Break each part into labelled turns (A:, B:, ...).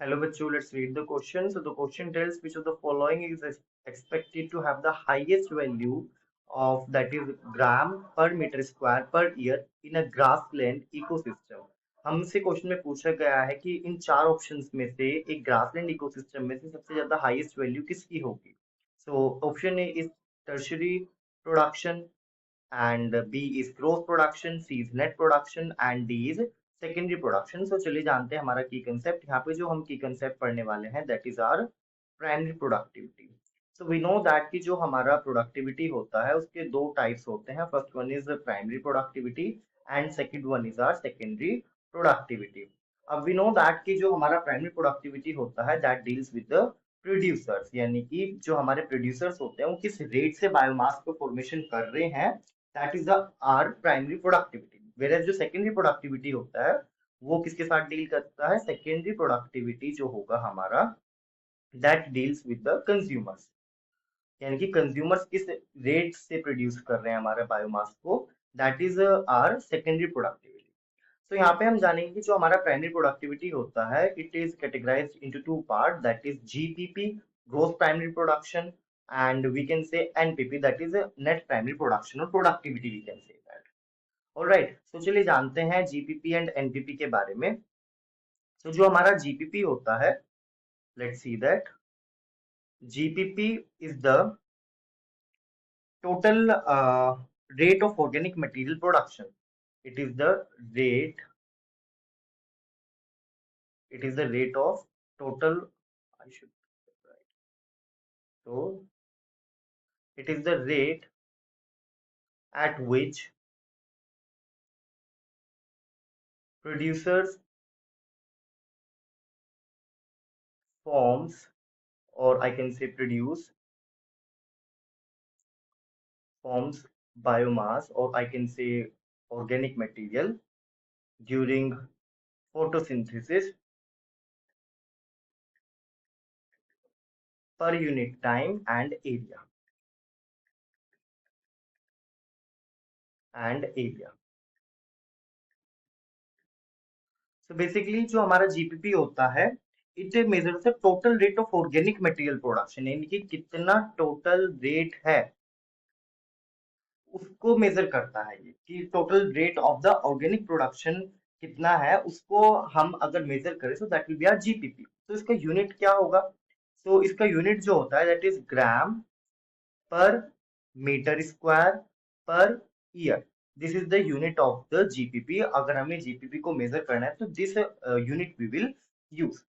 A: Hello, bachcho. Let's read the question. So the question tells which of the following is expected to have the highest value of that is gram per meter square per year in a grassland ecosystem. हमसे question में पूछा गया है कि इन चार options में से एक ग्रासलैंड इकोसिस्टम में से सबसे ज्यादा हाईएस्ट वैल्यू किसकी होगी. So option A is tertiary production, and B is gross production, C is net production and D is secondary production. So चलिए जानते हैं हमारा की कंसेप्ट. यहाँ पे जो हम की कंसेप्ट पढ़ने वाले हैं that is our primary productivity. So we know that कि जो हमारा productivity होता है उसके दो types होते हैं. First one is the primary productivity and second one is our secondary productivity. अब we know that कि जो हमारा primary productivity होता है that deals with the producers, यानी कि जो हमारे प्रोड्यूसर्स होते हैं वो किस रेट से बायोमास को फॉर्मेशन कर रहे हैं, that is the our primary productivity. Where जो सेकेंडरी प्रोडक्टिविटी होता है वो किसके साथ डील करता है, सेकेंडरी प्रोडक्टिविटी जो होगा हमारा that deals with the consumers, यानी कि कंज्यूमर्स किस रेट से प्रोड्यूस कर रहे हैं हमारे बायोमास को, that is our secondary productivity. तो यहाँ पे हम जानेंगे कि जो हमारा प्राइमरी प्रोडक्टिविटी होता है it is categorised into two part, that is GPP gross primary production and we can say NPP that is net primary production और productivity we can say that. Alright, तो चलिए जानते हैं जीपीपी एंड एनपीपी के बारे में. तो जो हमारा जीपीपी होता है, let's see that GPP is the total rate of organic material production. It is the rate, it is the rate of total, I should write. So it is the rate at which producers forms, or I can say produce forms biomass, or I can say organic material during photosynthesis per unit time and area. So basically जो हमारा GPP होता है it measures the total rate of organic material production, यानी कि कितना total rate है उसको major करता है ये, कि total rate of the organic production कितना है उसको हम अगर मेजर करें तो that will be our GPP. तो इसका यूनिट क्या होगा, सो इसका यूनिट जो होता है that is gram per metre square per year. This is the unit of the GPP. अगर हमें जीपीपी को मेजर करना है तो this unit we will use.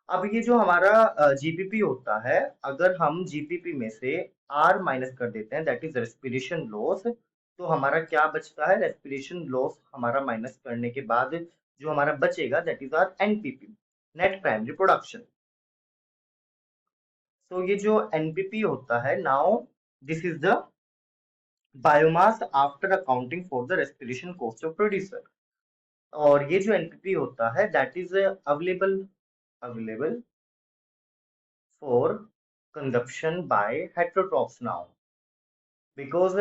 A: अब ये जो हमारा जीपीपी होता है, अगर हम जीपीपी में से आर माइनस कर देते हैं दैट इज रेस्पिरेशन लॉस, तो हमारा क्या बचता है, रेस्पिरेशन लॉस हमारा माइनस करने के बाद जो हमारा बचेगा that is our NPP, net primary production. तो ये जो एनपीपी होता है, now this is the biomass after accounting for the respiration cost of producer. और ये जो एनपीपी होता है that is available for consumption by heterotrophs now, because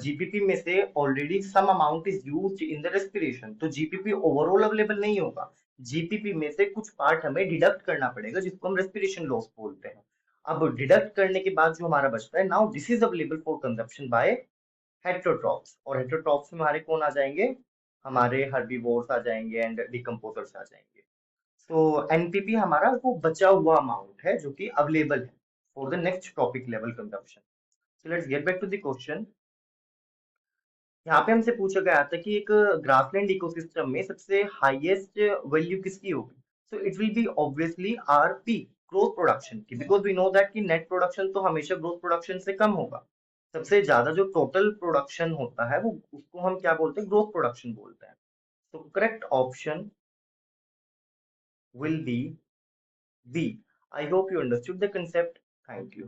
A: GPP में से already some amount is used in the respiration. तो GPP overall available नहीं होगा, जीपीपी में से कुछ पार्ट हमें डिडक्ट करना पड़ेगा जिसको हम रेस्पिरेशन लॉस बोलते हैं. अब डिडक्ट करने के बाद जो हमारा बचता है, now this is available for consumption by heterotrophs. और हेटेरोट्रॉफ्स में हमारे कौन आ जाएंगे, हमारे हर्बीवोर्स आ जाएंगे एंड डिकम्पोजर्स आ जाएंगे. तो एनपीपी हमारा वो बचा हुआ अमाउंट है जो कि अवेलेबल है for the next trophic level consumption. So let's get back to the question. यहाँ पे हमसे पूछा गया था कि एक ग्रासलैंड इकोसिस्टम में सबसे हाईएस्ट वैल्यू किसकी होगी. So it will be obviously RP, growth production की, बिकॉज वी नो दैट कि नेट प्रोडक्शन तो हमेशा ग्रोथ प्रोडक्शन से कम होगा. सबसे ज्यादा जो टोटल प्रोडक्शन होता है वो उसको हम क्या बोलते हैं, ग्रोथ प्रोडक्शन बोलते हैं. तो correct option will be B. I hope you understood the concept. Thank you.